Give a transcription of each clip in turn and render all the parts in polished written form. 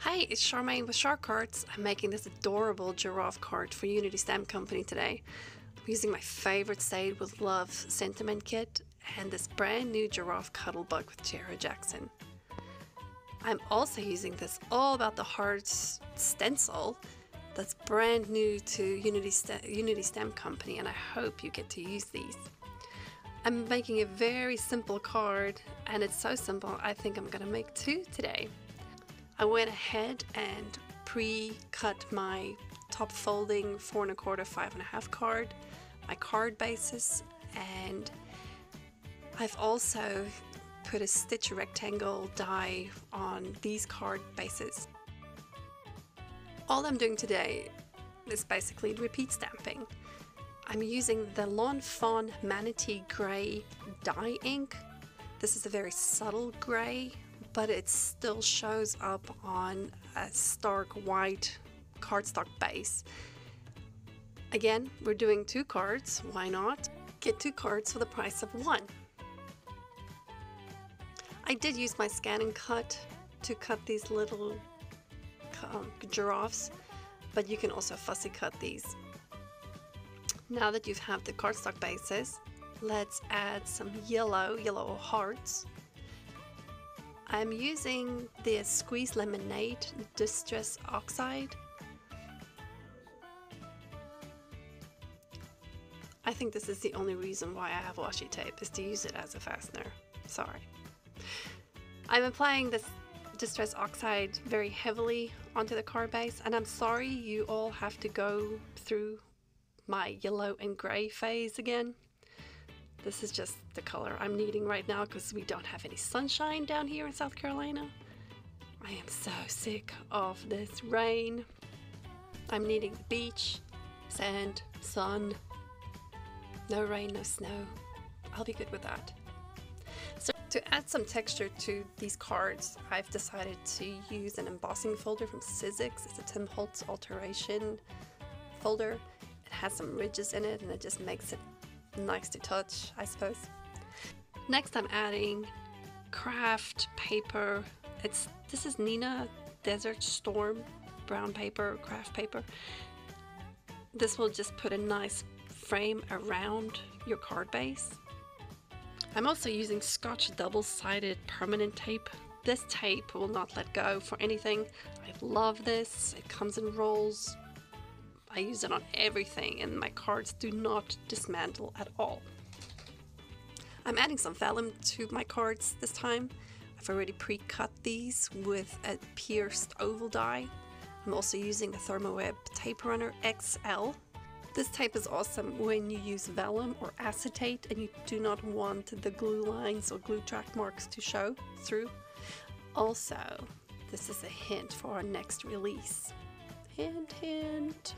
Hi, it's Charmaine with CharCards. I'm making this adorable giraffe card for Unity Stamp Company today. I'm using my favorite Stayed with Love sentiment kit and this brand new giraffe Cuddlebug with Jared Jackson. I'm also using this All About the Hearts stencil that's brand new to Unity Stamp Company, and I hope you get to use these. I'm making a very simple card, and it's so simple I think I'm gonna make two today. I went ahead and pre-cut my top folding 4 1/4, 5 1/2 card, my card bases, and I've also put a stitch rectangle die on these card bases. All I'm doing today is basically repeat stamping. I'm using the Lawn Fawn Manatee Grey dye ink. This is a very subtle grey, but it still shows up on a stark white cardstock base. Again, we're doing two cards, why not? Get two cards for the price of one. I did use my scan and cut to cut these little giraffes, but you can also fussy cut these. Now that you have the cardstock bases, let's add some yellow hearts. I'm using the Squeeze Lemonade Distress Oxide. I think this is the only reason why I have washi tape, is to use it as a fastener. Sorry. I'm applying this Distress Oxide very heavily onto the card base, and I'm sorry you all have to go through my yellow and grey phase again. This is just the color I'm needing right now because we don't have any sunshine down here in South Carolina. I am so sick of this rain. I'm needing the beach, sand, sun, no rain, no snow. I'll be good with that. So to add some texture to these cards, I've decided to use an embossing folder from Sizzix. It's a Tim Holtz alteration folder. It has some ridges in it and it just makes it nice to touch, I suppose. Next I'm adding craft paper. This is Nina Desert Storm brown paper, craft paper. This will just put a nice frame around your card base. I'm also using Scotch double-sided permanent tape. This tape will not let go for anything. I love this. It comes in rolls. I use it on everything and my cards do not dismantle at all. I'm adding some vellum to my cards this time. I've already pre-cut these with a pierced oval die. I'm also using the Thermoweb Tape Runner XL. This tape is awesome when you use vellum or acetate and you do not want the glue lines or glue track marks to show through. Also, this is a hint for our next release. Hint, hint.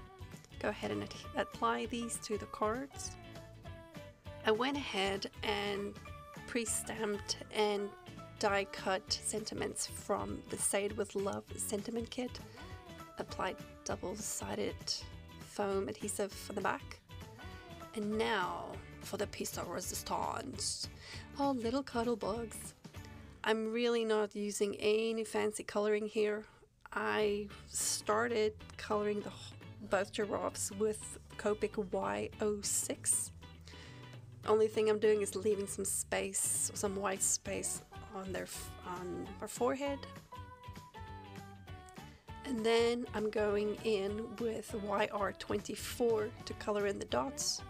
Go ahead and apply these to the cards. I went ahead and pre-stamped and die cut sentiments from the Stayed with Love sentiment kit. Applied double-sided foam adhesive for the back. And now for the piece de resistance. Oh, little Cuddlebugs. I'm really not using any fancy coloring here. I started coloring both giraffes with Copic Y06. Only thing I'm doing is leaving some space, some white space on their forehead. And then I'm going in with YR24 to color in the dots,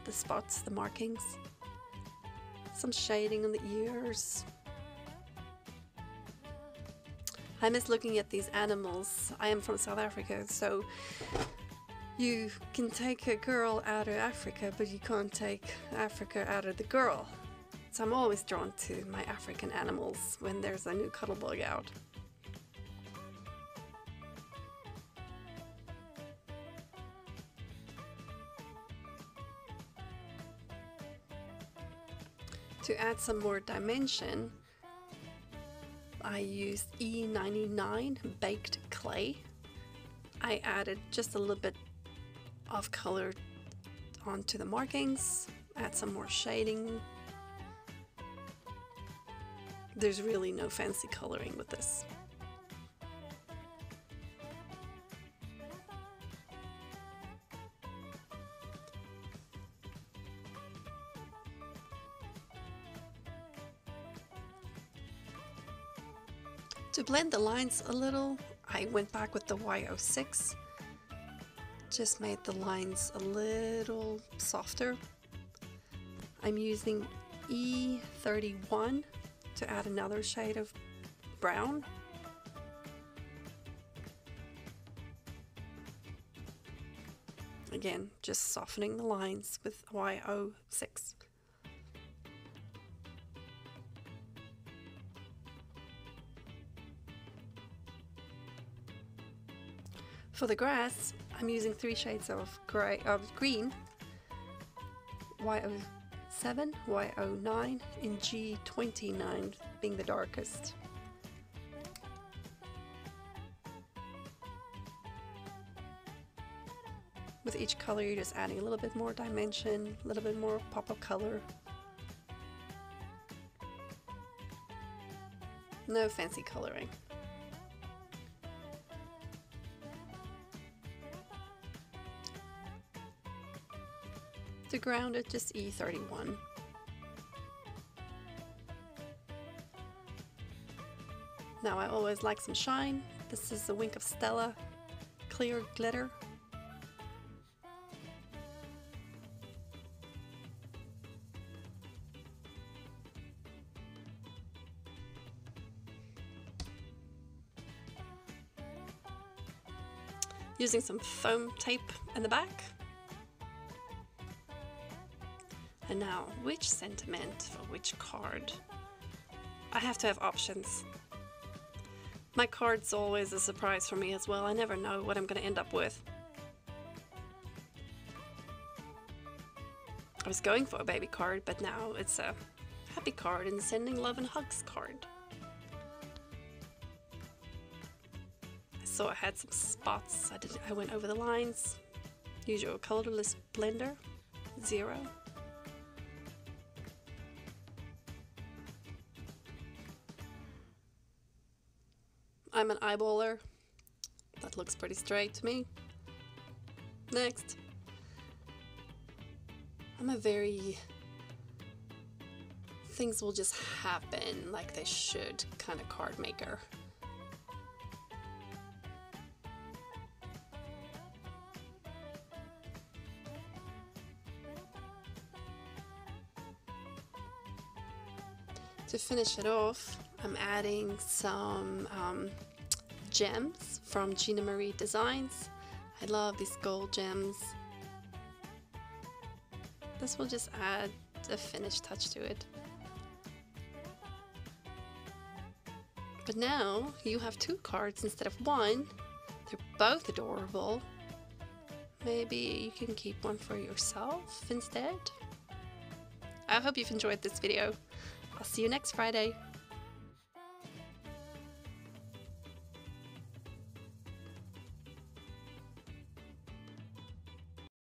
the spots, the markings, some shading on the ears. I miss looking at these animals. I am from South Africa, so you can take a girl out of Africa, but you can't take Africa out of the girl. So I'm always drawn to my African animals when there's a new Cuddlebug out. To add some more dimension, I used E99 baked clay. I added just a little bit of color onto the markings, add some more shading. There's really no fancy coloring with this. To blend the lines a little, I went back with the Y06. Just made the lines a little softer. I'm using E31 to add another shade of brown. Again, just softening the lines with Y06. For the grass, I'm using 3 shades of green, Y07, Y09, and G29 being the darkest. With each color, you're just adding a little bit more dimension, a little bit more pop of color. No fancy coloring. To ground it, just E31. Now I always like some shine. This is the Wink of Stella clear glitter. Using some foam tape in the back. And now, which sentiment for which card? I have to have options. My card's always a surprise for me as well. I never know what I'm going to end up with. I was going for a baby card, but now it's a happy card and sending love and hugs card. So I had some spots. I went over the lines. Use your colorless blender, 0. I'm an eyeballer. That looks pretty straight to me. Next. I'm a very things will just happen like they should kind of card maker. To finish it off, I'm adding some gems from Gina Marie Designs. I love these gold gems. This will just add a finished touch to it. But now you have 2 cards instead of 1. They're both adorable. Maybe you can keep one for yourself instead. I hope you've enjoyed this video. I'll see you next Friday.